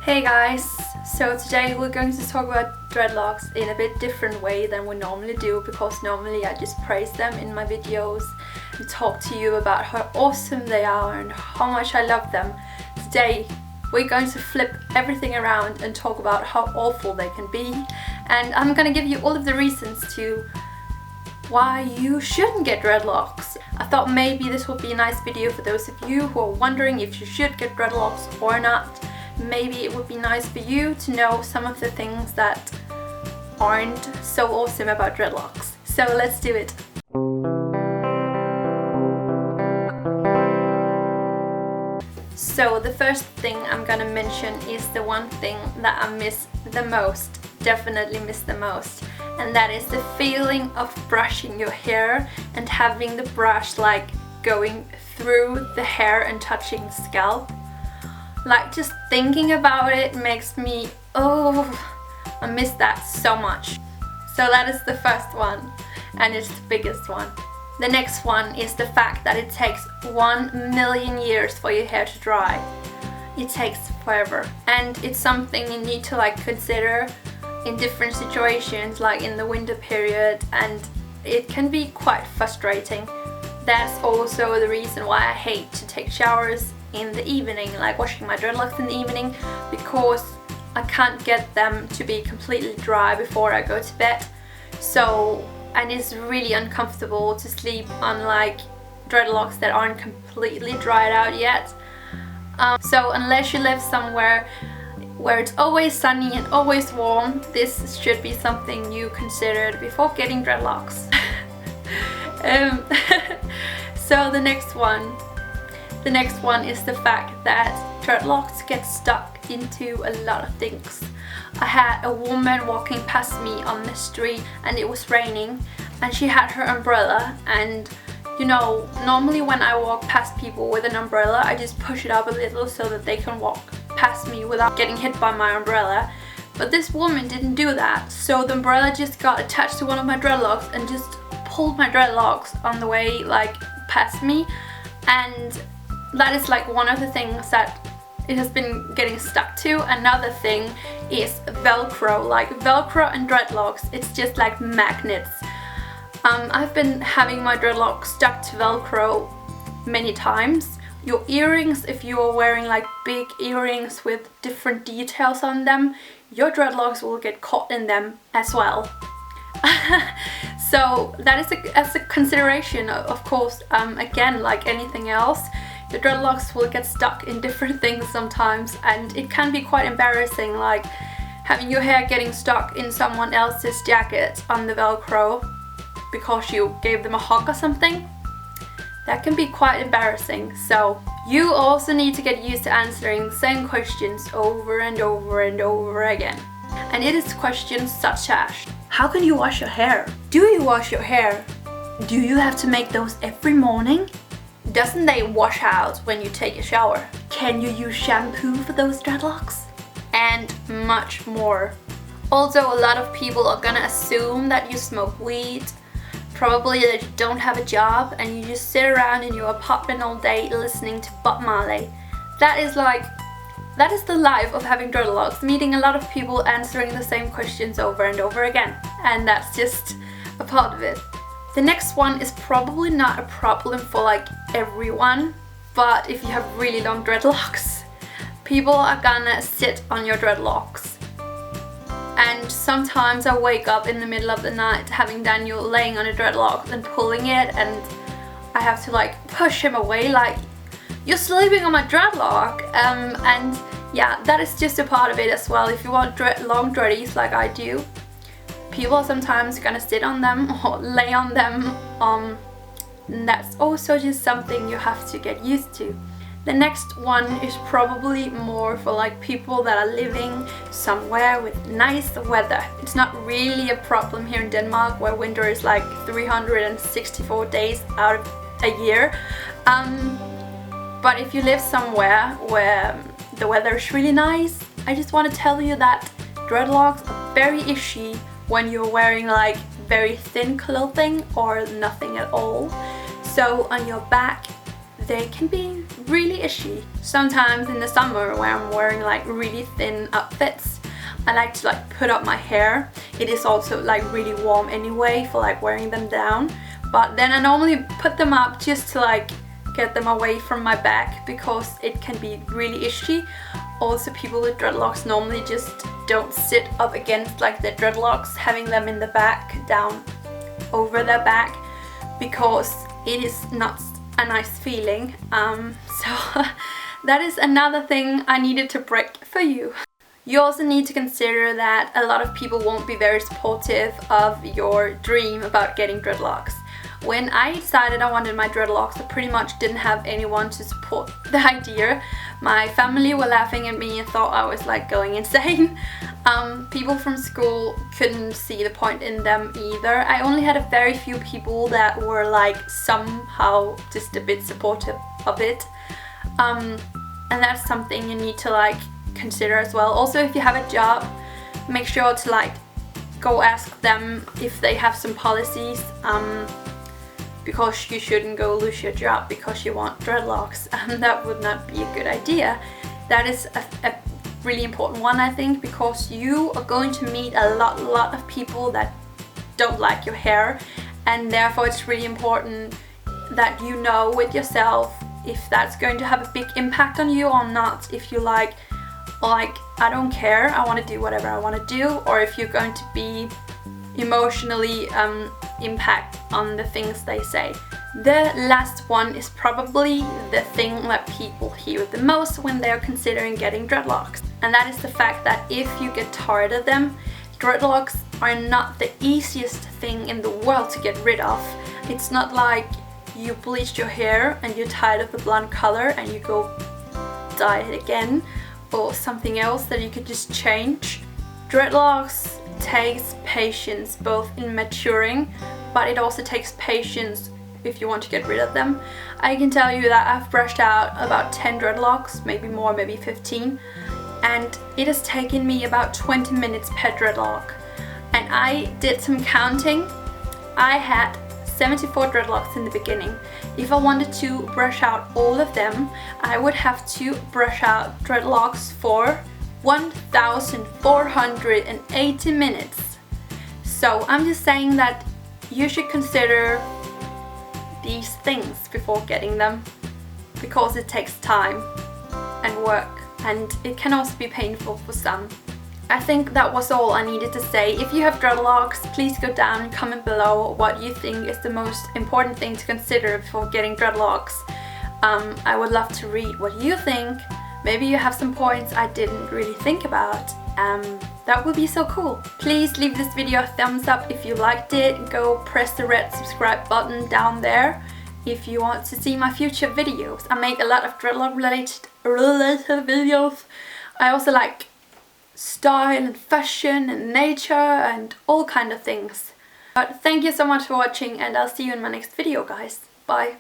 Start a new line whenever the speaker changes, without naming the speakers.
Hey guys, so today we're going to talk about dreadlocks in a bit different way than we normally do, because normally I just praise them in my videos and talk to you about how awesome they are and how much I love them. Today we're going to flip everything around and talk about how awful they can be, and I'm gonna give you all of the reasons to why you shouldn't get dreadlocks. I thought maybe this would be a nice video for those of you who are wondering if you should get dreadlocks or not. Maybe it would be nice for you to know some of the things that aren't so awesome about dreadlocks. So let's do it. So the first thing I'm gonna mention is the one thing that I miss the most, definitely miss the most, and that is the feeling of brushing your hair and having the brush like going through the hair and touching the scalp. Like, just thinking about it makes me, I miss that so much. So that is the first one, and it's the biggest one. The next one is the fact that it takes 1,000,000 years for your hair to dry. It takes forever, and it's something you need to like consider in different situations, like in the winter period, and it can be quite frustrating. That's also the reason why I hate to take showers in the evening, like washing my dreadlocks in the evening, because I can't get them to be completely dry before I go to bed. So, and it's really uncomfortable to sleep on like dreadlocks that aren't completely dried out yet. So unless you live somewhere where it's always sunny and always warm, this should be something you considered before getting dreadlocks. So the next one is the fact that dreadlocks get stuck into a lot of things. I had a woman walking past me on the street and it was raining, and she had her umbrella, and you know, normally when I walk past people with an umbrella, I just push it up a little so that they can walk past me without getting hit by my umbrella. But this woman didn't do that, so the umbrella just got attached to one of my dreadlocks and just pulled my dreadlocks on the way like past me. And that is like one of the things that it has been getting stuck to. Another thing is Velcro. Like Velcro and dreadlocks, it's just like magnets. I've been having my dreadlocks stuck to Velcro many times. Your earrings, if you are wearing like big earrings with different details on them, your dreadlocks will get caught in them as well. So that is as a consideration, of course. Again, like anything else, your dreadlocks will get stuck in different things sometimes, and it can be quite embarrassing, like having your hair getting stuck in someone else's jacket on the Velcro because you gave them a hug or something. That can be quite embarrassing. So you also need to get used to answering the same questions over and over and over again. And it is questions such as, how can you wash your hair? Do you wash your hair? Do you have to make those every morning? Doesn't they wash out when you take a shower? Can you use shampoo for those dreadlocks? And much more. Also, a lot of people are gonna assume that you smoke weed, probably that you don't have a job, and you just sit around in your apartment all day listening to Bob Marley. That is the life of having dreadlocks, meeting a lot of people answering the same questions over and over again, and that's just a part of it. The next one is probably not a problem for like everyone, but if you have really long dreadlocks, people are gonna sit on your dreadlocks. And sometimes I wake up in the middle of the night having Daniel laying on a dreadlock and pulling it, and I have to like push him away, like, you're sleeping on my dreadlock. And yeah, that is just a part of it as well. If you want long dreadies like I do, people are sometimes gonna sit on them or lay on them. And that's also just something you have to get used to. The next one is probably more for like people that are living somewhere with nice weather. It's not really a problem here in Denmark, where winter is like 364 days out of a year. But if you live somewhere where the weather is really nice, I just want to tell you that dreadlocks are very itchy when you're wearing like very thin clothing or nothing at all. So on your back, they can be really itchy. Sometimes in the summer when I'm wearing like really thin outfits, I like to like put up my hair. It is also like really warm anyway for like wearing them down, but then I normally put them up just to like get them away from my back because it can be really itchy. Also, people with dreadlocks normally just don't sit up against like their dreadlocks, having them in the back, down over their back, because it is not a nice feeling. So that is another thing I needed to break for you. You also need to consider that a lot of people won't be very supportive of your dream about getting dreadlocks. When I decided I wanted my dreadlocks, I pretty much didn't have anyone to support the idea. My family were laughing at me and thought I was like going insane. People from school couldn't see the point in them either. I only had a very few people that were like somehow just a bit supportive of it. And that's something you need to like consider as well. Also, if you have a job, make sure to like go ask them if they have some policies, because you shouldn't go lose your job because you want dreadlocks. That would not be a good idea. That is a really important one, I think, because you are going to meet a lot of people that don't like your hair, and therefore it's really important that you know with yourself if that's going to have a big impact on you or not. If you like I don't care, I want to do whatever I want to do, or if you're going to be emotionally impact on the things they say. The last one is probably the thing that people hear the most when they're considering getting dreadlocks, and that is the fact that if you get tired of them, dreadlocks are not the easiest thing in the world to get rid of. It's not like you bleached your hair and you're tired of the blonde color and you go dye it again, or something else that you could just change. Dreadlocks takes patience, both in maturing, but it also takes patience if you want to get rid of them. I can tell you that I've brushed out about 10 dreadlocks, maybe more, maybe 15, and it has taken me about 20 minutes per dreadlock. And I did some counting. I had 74 dreadlocks in the beginning. If I wanted to brush out all of them, I would have to brush out dreadlocks for 1,480 minutes. So I'm just saying that you should consider these things before getting them, because it takes time and work, and it can also be painful for some. I think that was all I needed to say. If you have dreadlocks, please go down and comment below what you think is the most important thing to consider before getting dreadlocks. I would love to read what you think. Maybe you have some points I didn't really think about. That would be so cool. Please leave this video a thumbs up if you liked it. Go press the red subscribe button down there if you want to see my future videos. I make a lot of dreadlock related videos. I also like style and fashion and nature and all kind of things. But thank you so much for watching, and I'll see you in my next video, guys. Bye.